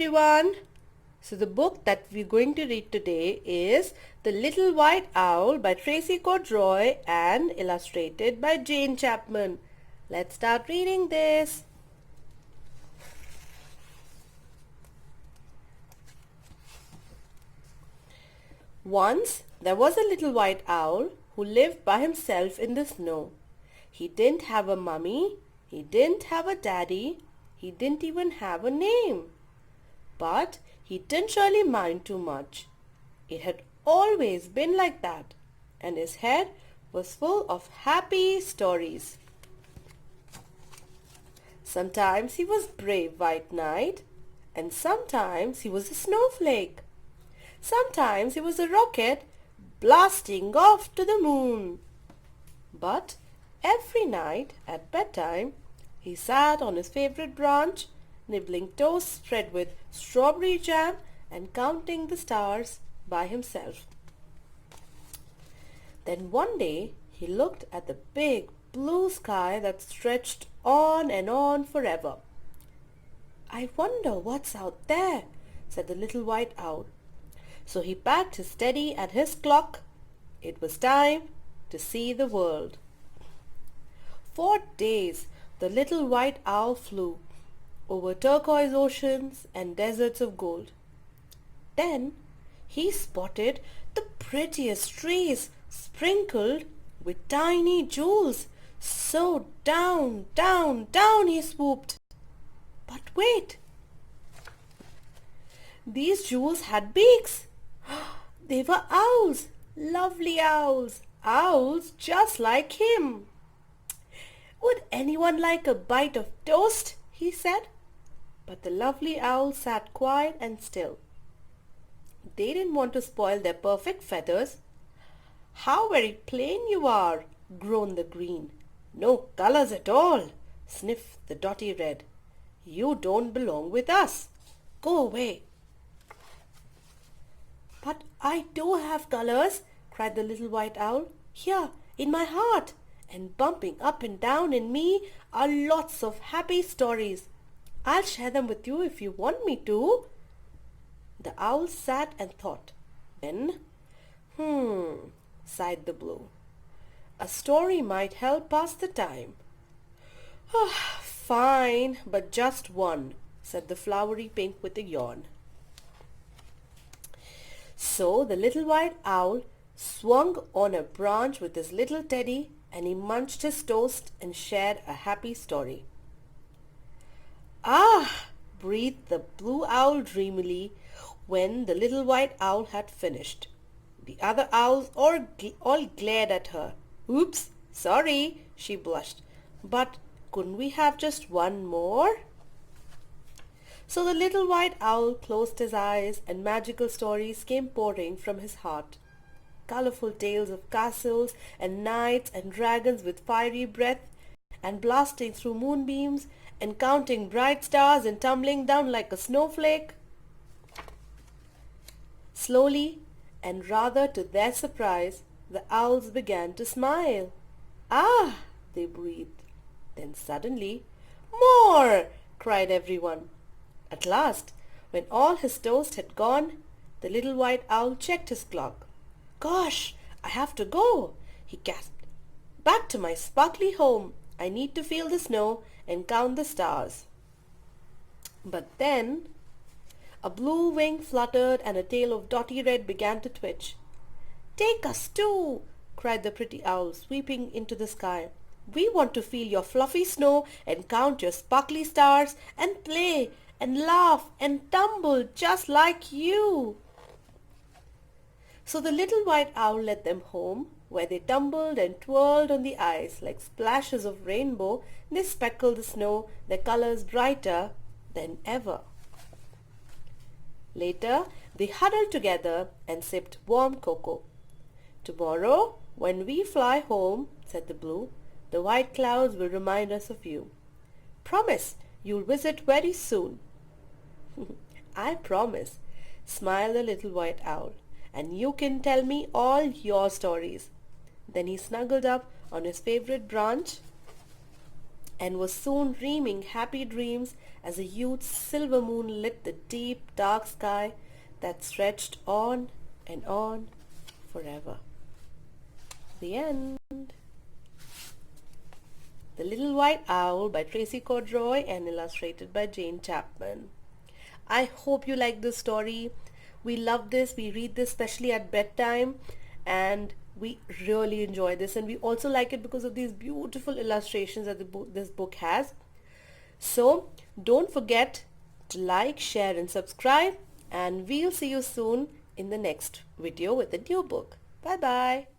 everyone. So the book that we're going to read today is The Little White Owl by Tracy Cordroy and illustrated by Jane Chapman. Let's start reading this. Once there was a little white owl who lived by himself in the snow. He didn't have a mummy, he didn't have a daddy, he didn't even have a name. But he didn't really mind too much. It had always been like that, and his head was full of happy stories. Sometimes he was brave white knight, and sometimes he was a snowflake. Sometimes he was a rocket blasting off to the moon. But every night at bedtime, he sat on his favorite branch, nibbling toast spread with strawberry jam and counting the stars by himself. Then one day he looked at the big blue sky that stretched on and on forever. "I wonder what's out there," said the little white owl. So he packed his teddy and his clock. It was time to see the world. For days the little white owl flew over turquoise oceans and deserts of gold. Then he spotted the prettiest trees sprinkled with tiny jewels. So down, down, down he swooped. But wait! These jewels had beaks. They were owls, lovely owls, owls just like him. "Would anyone like a bite of toast?" he said. But the lovely owls sat quiet and still. They didn't want to spoil their perfect feathers. "How very plain you are," groaned the green. "No colors at all," sniffed the dotty red. "You don't belong with us. Go away." "But I do have colors," cried the little white owl. "Here, in my heart. And bumping up and down in me are lots of happy stories. I'll share them with you if you want me to." The owl sat and thought. Then, sighed the blue. "A story might help pass the time." "Fine, but just one," said the flowery pink with a yawn. So the little white owl swung on a branch with his little teddy, and he munched his toast and shared a happy story. "Ah!" breathed the blue owl dreamily when the little white owl had finished. The other owls all glared at her. "Oops, sorry," she blushed. "But couldn't we have just one more?" So the little white owl closed his eyes and magical stories came pouring from his heart. Colorful tales of castles and knights and dragons with fiery breath and blasting through moonbeams and counting bright stars and tumbling down like a snowflake. Slowly, and rather to their surprise, the owls began to smile. "Ah!" they breathed. Then suddenly, "More!" cried everyone. At last, when all his toast had gone, the little white owl checked his clock. "Gosh, I have to go," he gasped. "Back to my sparkly home. I need to feel the snow and count the stars." But then a blue wing fluttered and a tail of dotty red began to twitch. "Take us too," cried the pretty owl, sweeping into the sky. "We want to feel your fluffy snow and count your sparkly stars and play and laugh and tumble just like you." So the little white owl led them home, where they tumbled and twirled on the ice like splashes of rainbow. They speckled the snow, their colors brighter than ever. Later, they huddled together and sipped warm cocoa. "Tomorrow, when we fly home," said the blue, "the white clouds will remind us of you. Promise you'll visit very soon." "I promise," smiled the little white owl, "and you can tell me all your stories." Then he snuggled up on his favorite branch and was soon dreaming happy dreams as a huge silver moon lit the deep dark sky that stretched on and on forever. The end. The Little White Owl by Tracy Cordroy and illustrated by Jane Chapman. I hope you like this story. We love this. We read this especially at bedtime, and we really enjoy this, and we also like it because of these beautiful illustrations that this book has. So don't forget to like, share and subscribe, and we'll see you soon in the next video with a new book. Bye bye.